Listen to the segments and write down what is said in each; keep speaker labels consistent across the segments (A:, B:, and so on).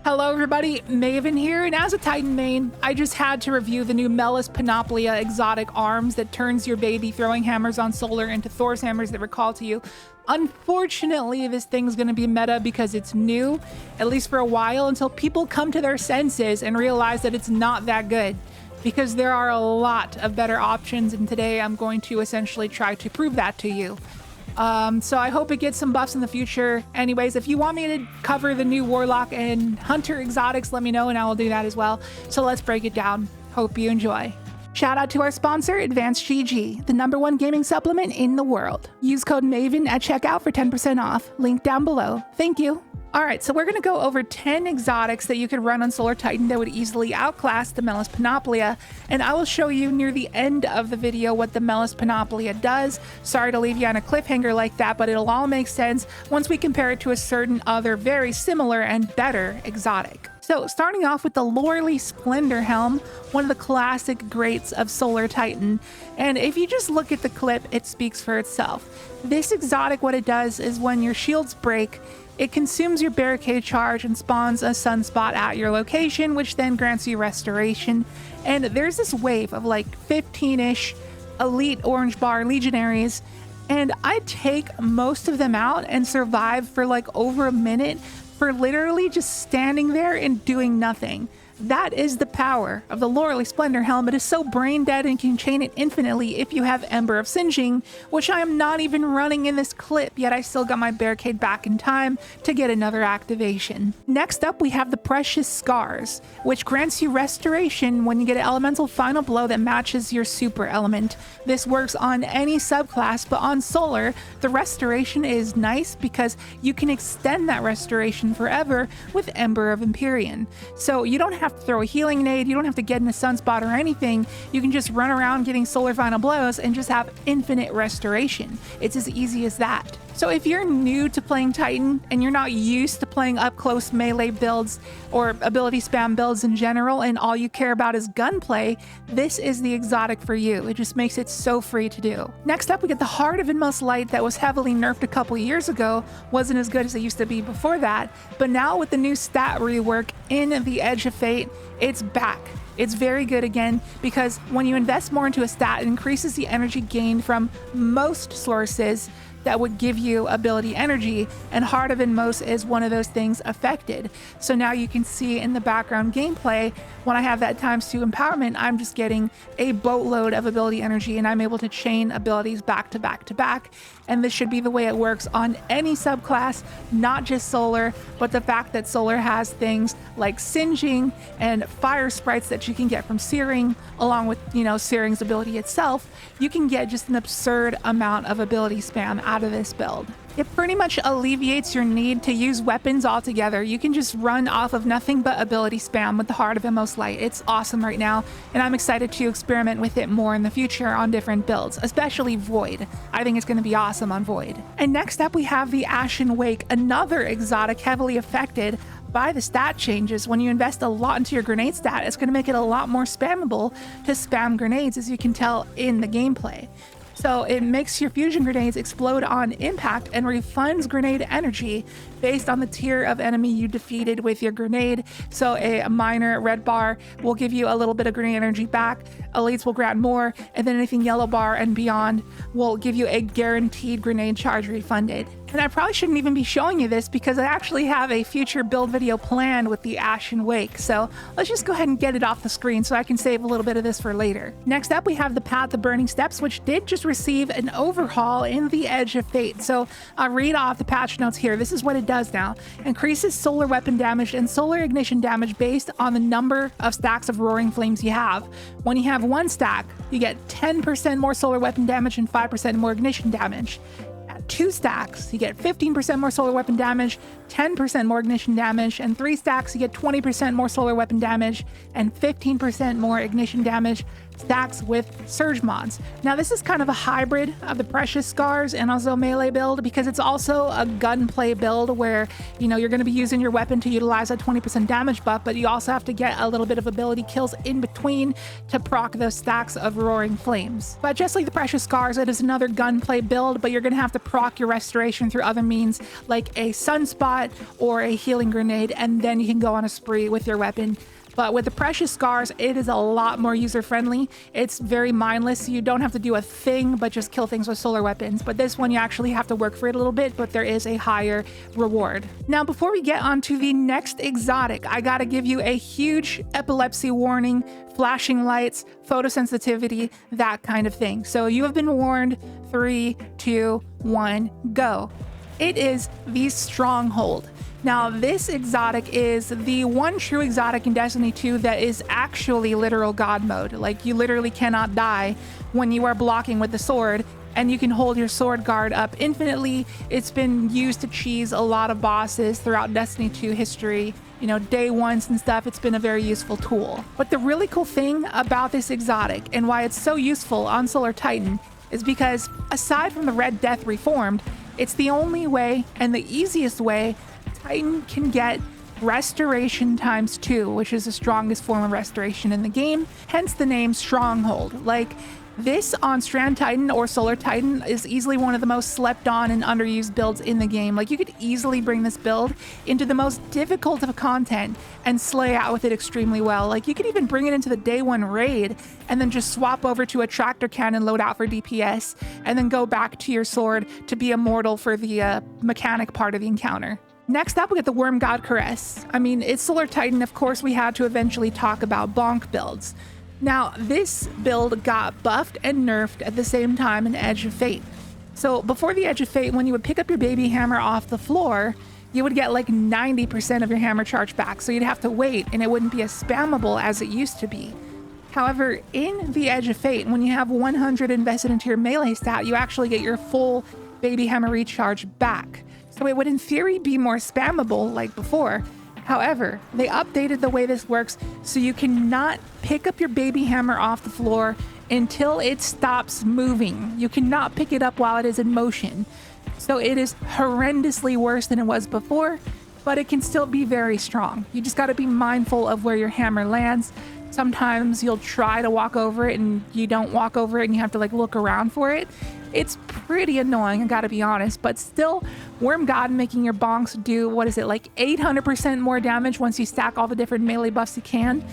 A: Hello everybody, Maven here, and as a Titan main, I just had to review the new Melas Panoplia exotic arms that turns your baby throwing hammers on solar into Thor's hammers that recall to you. Unfortunately, this thing's going to be meta because it's new, at least for a while, until people come to their senses and realize that it's not that good. Because there are a lot of better options, and today I'm going to essentially try to prove that to you. So I hope it gets some buffs in the future. Anyways, if you want me to cover the new Warlock and Hunter exotics, let me know and I will do that as well. So let's break it down. Hope you enjoy. Shout out to our sponsor, Advanced GG, the #1 gaming supplement in the world. Use code MAVEN at checkout for 10% off. Link down below. Thank you. Alright, so we're going to go over 10 exotics that you could run on Solar Titan that would easily outclass the Melas Panoplia, and I will show you near the end of the video what the Melas Panoplia does. Sorry to leave you on a cliffhanger like that, but it'll all make sense once we compare it to a certain other very similar and better exotic. So starting off with the Loreley Splendor Helm, one of the classic greats of Solar Titan, and if you just look at the clip, it speaks for itself. This exotic, what it does is when your shields break, it consumes your barricade charge and spawns a sunspot at your location, which then grants you restoration. And there's this wave of like 15-ish elite orange bar legionaries, and I take most of them out and survive for like over a minute for literally just standing there and doing nothing. That is the power of the Loreley Splendor Helm. It is so brain dead and can chain it infinitely if you have Ember of Singeing, which I am not even running in this clip, yet I still got my barricade back in time to get another activation. Next up, we have the Precious Scars, which grants you restoration when you get an elemental final blow that matches your super element. This works on any subclass, but on Solar, the restoration is nice because you can extend that restoration forever with Ember of Empyrean. So you don't have to throw a healing nade, you don't have to get in a sunspot or anything. You can just run around getting solar final blows and just have infinite restoration. It's as easy as that. So if you're new to playing Titan and you're not used to playing up close melee builds or ability spam builds in general, and all you care about is gunplay, this is the exotic for you. It just makes it so free to do. Next up, we get the Heart of Inmost Light that was heavily nerfed a couple years ago. Wasn't as good as it used to be before that, but now with the new stat rework in the Edge of Fate, it's back. It's very good again because when you invest more into a stat, it increases the energy gained from most sources that would give you ability energy, and Heart of Inmost is one of those things affected. So now you can see in the background gameplay, when I have that ×2 empowerment, I'm just getting a boatload of ability energy and I'm able to chain abilities back to back to back. And this should be the way it works on any subclass, not just Solar, but the fact that Solar has things like Singeing and fire sprites that you can get from Searing, along with, Searing's ability itself, you can get just an absurd amount of ability spam out of this build. It pretty much alleviates your need to use weapons altogether. You can just run off of nothing but ability spam with the Heart of Inmost Light. It's awesome right now, and I'm excited to experiment with it more in the future on different builds, especially Void. I think it's going to be awesome on Void. And next up, we have the Ashen Wake, another exotic heavily affected by the stat changes. When you invest a lot into your grenade stat, it's going to make it a lot more spammable to spam grenades, as you can tell in the gameplay. So it makes your fusion grenades explode on impact and refunds grenade energy based on the tier of enemy you defeated with your grenade. So a minor red bar will give you a little bit of grenade energy back, elites will grant more, and then anything yellow bar and beyond will give you a guaranteed grenade charge refunded. And I probably shouldn't even be showing you this because I actually have a future build video planned with the Ashen Wake. So let's just go ahead and get it off the screen so I can save a little bit of this for later. Next up, we have the Path of Burning Steps, which did just receive an overhaul in the Edge of Fate. So I'll read off the patch notes here. This is what it does now. Increases solar weapon damage and solar ignition damage based on the number of stacks of Roaring Flames you have. When you have one stack, you get 10% more solar weapon damage and 5% more ignition damage. 2 stacks, you get 15% more solar weapon damage, 10% more ignition damage, and 3 stacks, you get 20% more solar weapon damage and 15% more ignition damage. Stacks with surge mods. Now this is kind of a hybrid of the Precious Scars and also melee build because it's also a gunplay build where you're going to be using your weapon to utilize a 20% damage buff, but you also have to get a little bit of ability kills in between to proc those stacks of Roaring Flames. But just like the Precious Scars, it is another gunplay build, but you're going to have to proc your restoration through other means like a sunspot shot or a healing grenade, and then you can go on a spree with your weapon. But with the Precious Scars, it is a lot more user-friendly. It's very mindless. You don't have to do a thing, but just kill things with solar weapons. But this one, you actually have to work for it a little bit, but there is a higher reward. Now, before we get on to the next exotic, I gotta give you a huge epilepsy warning, flashing lights, photosensitivity, that kind of thing. So you have been warned. 3, 2, 1, go. It is the Stronghold. Now, this exotic is the one true exotic in Destiny 2 that is actually literal god mode. Like, you literally cannot die when you are blocking with the sword, and you can hold your sword guard up infinitely. It's been used to cheese a lot of bosses throughout Destiny 2 history. You know, day ones and stuff. It's been a very useful tool. But the really cool thing about this exotic and why it's so useful on Solar Titan is because aside from the Red Death Reformed, it's the only way and the easiest way Titan can get restoration ×2, which is the strongest form of restoration in the game, hence the name Stronghold. Like, this on Strand Titan or Solar Titan is easily one of the most slept on and underused builds in the game. Like, you could easily bring this build into the most difficult of content and slay out with it extremely well. Like, you could even bring it into the day one raid and then just swap over to a tractor cannon loadout for DPS and then go back to your sword to be immortal for the mechanic part of the encounter. Next up, we get the Worm God Caress. I mean, it's Solar Titan, of course we had to eventually talk about bonk builds. Now, this build got buffed and nerfed at the same time in Edge of Fate. So before the Edge of Fate, when you would pick up your baby hammer off the floor, you would get like 90% of your hammer charge back. So you'd have to wait and it wouldn't be as spammable as it used to be. However, in the Edge of Fate, when you have 100 invested into your melee stat, you actually get your full baby hammer recharge back. So it would in theory be more spammable like before. However, they updated the way this works so you cannot pick up your baby hammer off the floor until it stops moving. You cannot pick it up while it is in motion. So it is horrendously worse than it was before, but it can still be very strong. You just got to be mindful of where your hammer lands. Sometimes you'll try to walk over it and you don't walk over it and you have to like look around for it. It's pretty annoying, I gotta be honest, but still, Worm God making your bonks do, what is it, like 800% more damage once you stack all the different melee buffs you can.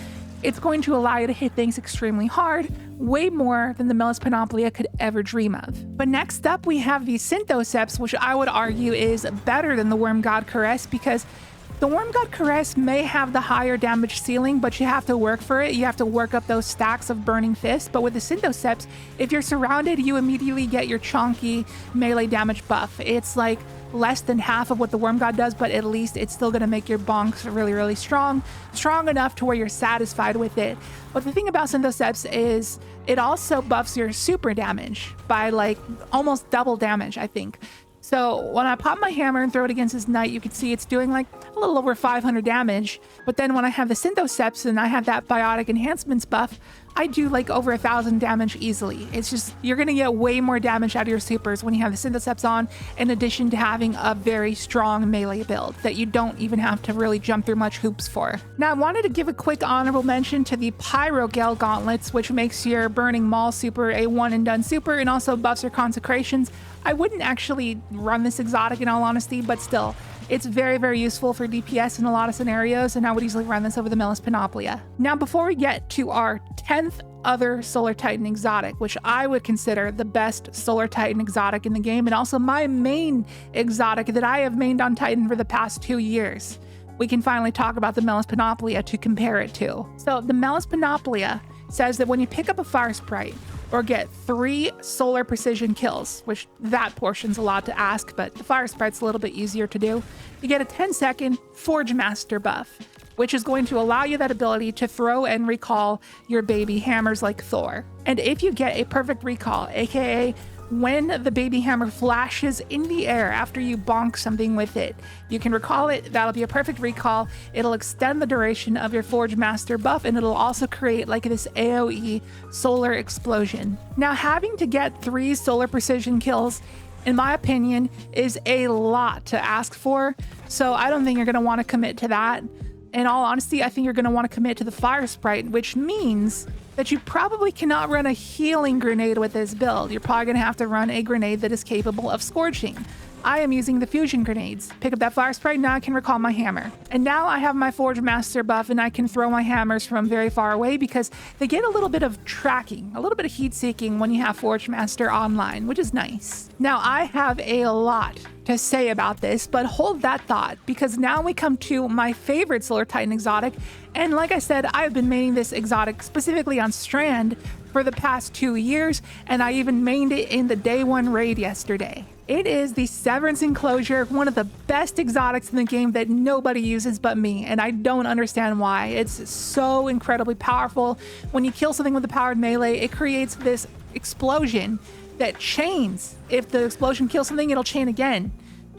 A: It's going to allow you to hit things extremely hard, way more than the Melas Panoplia could ever dream of. But next up, we have the Synthoceps, which I would argue is better than the Worm God Caress because the Worm God Caress may have the higher damage ceiling, but you have to work for it. You have to work up those stacks of Burning Fist. But with the Synthoceps, if you're surrounded, you immediately get your chonky melee damage buff. It's like less than half of what the Worm God does, but at least it's still going to make your bonks really, really strong. Strong enough to where you're satisfied with it. But the thing about Synthoceps is it also buffs your super damage by like almost double damage, I think. So when I pop my hammer and throw it against this knight, you can see it's doing like a little over 500 damage. But then when I have the Synthoceps and I have that biotic enhancements buff, I do like over 1,000 damage easily. It's just, you're gonna get way more damage out of your supers when you have the Synthoceps on, in addition to having a very strong melee build that you don't even have to really jump through much hoops for. Now I wanted to give a quick honorable mention to the Pyrogale Gauntlets, which makes your Burning Maul super a one and done super and also buffs your consecrations. I wouldn't actually run this exotic in all honesty, but still, it's very, very useful for DPS in a lot of scenarios, and I would easily run this over the Melas Panoplia. Now, before we get to our 10th other Solar Titan exotic, which I would consider the best Solar Titan exotic in the game, and also my main exotic that I have mained on Titan for the past 2 years, we can finally talk about the Melas Panoplia to compare it to. So the Melas Panoplia says that when you pick up a Fire Sprite, or get 3 solar precision kills, which that portion's a lot to ask, but the Fire Sprite's a little bit easier to do. You get a 10-second Forge Master buff, which is going to allow you that ability to throw and recall your baby hammers like Thor. And if you get a perfect recall, aka when the baby hammer flashes in the air after you bonk something with it, you can recall it. That'll be a perfect recall. It'll extend the duration of your Forge Master buff, and it'll also create like this AoE solar explosion. Now, having to get 3 solar precision kills, in my opinion, is a lot to ask for. So I don't think you're going to want to commit to that. In all honesty, I think you're going to want to commit to the Fire Sprite, which means that you probably cannot run a healing grenade with this build. You're probably going to have to run a grenade that is capable of scorching. I am using the fusion grenades. Pick up that fire sprite, now I can recall my hammer. And now I have my Forge Master buff and I can throw my hammers from very far away because they get a little bit of tracking, a little bit of heat seeking when you have Forge Master online, which is nice. Now I have a lot to say about this, but hold that thought because now we come to my favorite Solar Titan exotic. And like I said, I've been maining this exotic specifically on Strand for the past 2 years, and I even mained it in the day 1 raid yesterday. It is the Severance Enclosure, one of the best exotics in the game that nobody uses but me, and I don't understand why. It's so incredibly powerful. When you kill something with a powered melee, it creates this explosion that chains. If the explosion kills something, it'll chain again.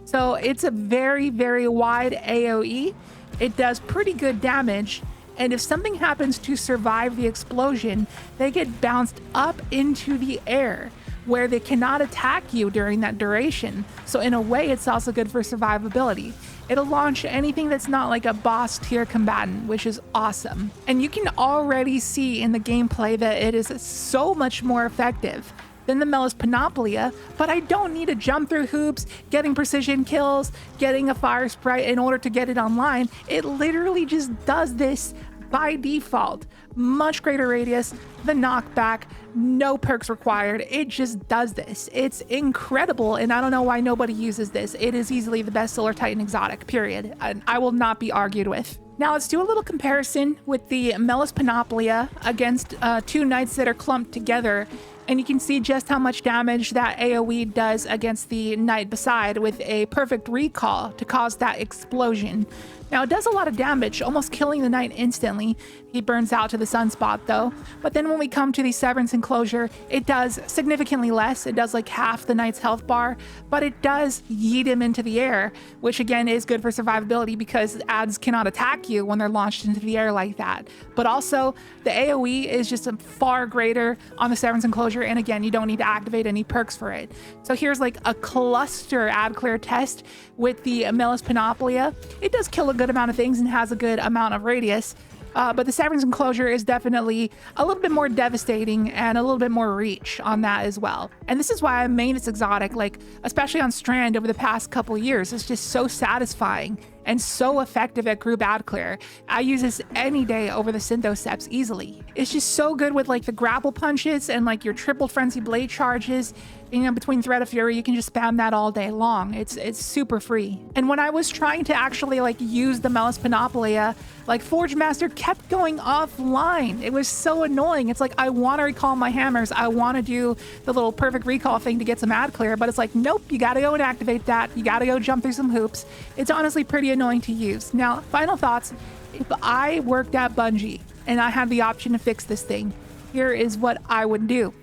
A: So it's a very, very wide AoE. It does pretty good damage. And if something happens to survive the explosion, they get bounced up into the air where they cannot attack you during that duration. So in a way, it's also good for survivability. It'll launch anything that's not like a boss tier combatant, which is awesome. And you can already see in the gameplay that it is so much more effective than the Melas Panoplia, but I don't need to jump through hoops, getting precision kills, getting a fire sprite in order to get it online. It literally just does this by default. Much greater radius, the knockback, no perks required. It just does this. It's incredible, and I don't know why nobody uses this. It is easily the best Solar Titan exotic, period. And I will not be argued with. Now let's do a little comparison with the Melas Panoplia against 2 knights that are clumped together. And you can see just how much damage that AoE does against the knight beside with a perfect recall to cause that explosion. Now it does a lot of damage, almost killing the knight instantly. He burns out to the sunspot though. But then when we come to the Severance Enclosure, it does significantly less. It does like half the knight's health bar, but it does yeet him into the air, which again is good for survivability because ads cannot attack you when they're launched into the air like that. But also the AoE is just far greater on the Severance Enclosure, and again, you don't need to activate any perks for it. So here's like a cluster ad clear test with the Melas Panoplia. It does kill a good amount of things and has a good amount of radius, but the Severance Enclosure is definitely a little bit more devastating and a little bit more reach on that as well. And this is why I made this exotic, like especially on Strand over the past couple years. It's just so satisfying and so effective at group ad clear. I use this any day over the Synthoceps easily. It's just so good with like the grapple punches and like your triple frenzy blade charges. You know, between Thread of Fury, you can just spam that all day long. It's super free. And when I was trying to actually like use the Melas Panoplia, like Forge Master kept going offline. It was so annoying. It's like, I want to recall my hammers. I want to do the little perfect recall thing to get some ad clear, but it's like, nope, you got to go and activate that. You got to go jump through some hoops. It's honestly pretty annoying to use. Now, final thoughts. If I worked at Bungie and I had the option to fix this thing, here is what I would do.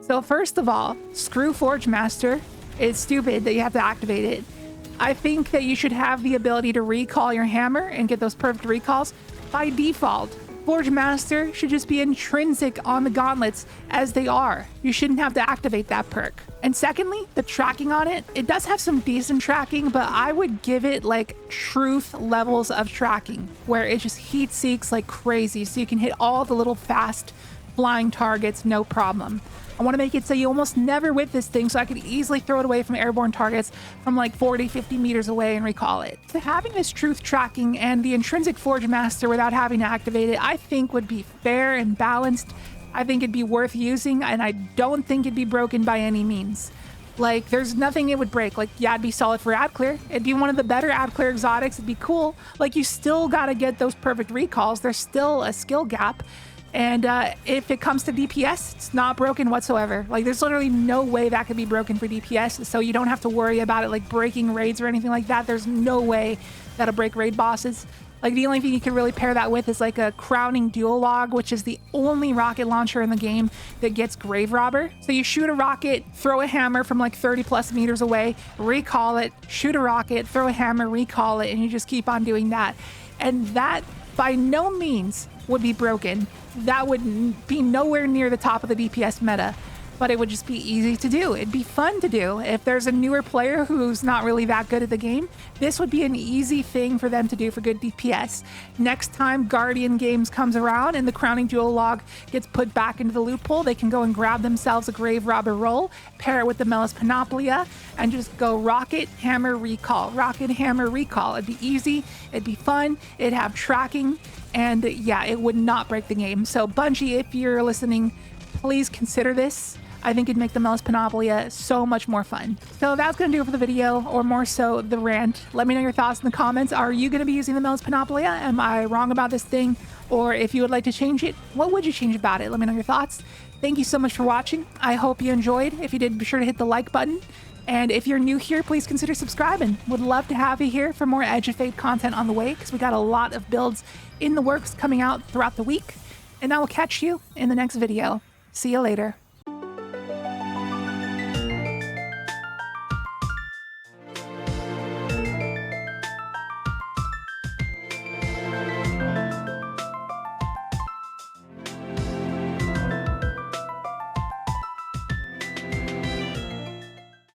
A: So first of all, screw Forge Master. It's stupid that you have to activate it. I think that you should have the ability to recall your hammer and get those perfect recalls by default. Forge Master should just be intrinsic on the gauntlets as they are. You shouldn't have to activate that perk. And secondly, the tracking on it, it does have some decent tracking, but I would give it like truth levels of tracking where it just heat seeks like crazy so you can hit all the little fast flying targets, no problem. I want to make it so you almost never whip this thing so I could easily throw it away from airborne targets from like 40, 50 meters away and recall it. So having this truth tracking and the intrinsic Forge Master without having to activate it, I think would be fair and balanced. I think it'd be worth using, and I don't think it'd be broken by any means. Like, there's nothing it would break. Like, yeah, it'd be solid for ad clear. It'd be one of the better ad clear exotics. It'd be cool. Like, you still got to get those perfect recalls. There's still a skill gap. And if it comes to DPS, it's not broken whatsoever. Like, there's literally no way that could be broken for DPS, so you don't have to worry about it like breaking raids or anything like that. There's no way that'll break raid bosses. Like, the only thing you can really pair that with is like a crowning dual log, which is the only rocket launcher in the game that gets Grave Robber. So you shoot a rocket, throw a hammer from like 30 plus meters away, recall it, shoot a rocket, throw a hammer, recall it, and you just keep on doing that. And that by no means would be broken. That would be nowhere near the top of the DPS meta. but it would just be easy to do. It'd be fun to do. If there's a newer player who's not really that good at the game, this would be an easy thing for them to do for good DPS. Next time Guardian Games comes around and the Crowning Jewel log gets put back into the loophole, they can go and grab themselves a Grave Robber roll, pair it with the Melas Panoplia, and just go rocket, hammer, recall. Rocket, hammer, recall. It'd be easy, it'd be fun, it'd have tracking, and yeah, it would not break the game. So Bungie, if you're listening, please consider this. I think it'd make the Melas Panoplia so much more fun. So that's going to do it for the video, or more so the rant. Let me know your thoughts in the comments. Are you going to be using the Melas Panoplia? Am I wrong about this thing? Or if you would like to change it, what would you change about it? Let me know your thoughts. Thank you so much for watching. I hope you enjoyed. If you did, be sure to hit the like button. And if you're new here, please consider subscribing. Would love to have you here for more Edge of Fate content on the way, because we got a lot of builds in the works coming out throughout the week. And I will catch you in the next video. See you later.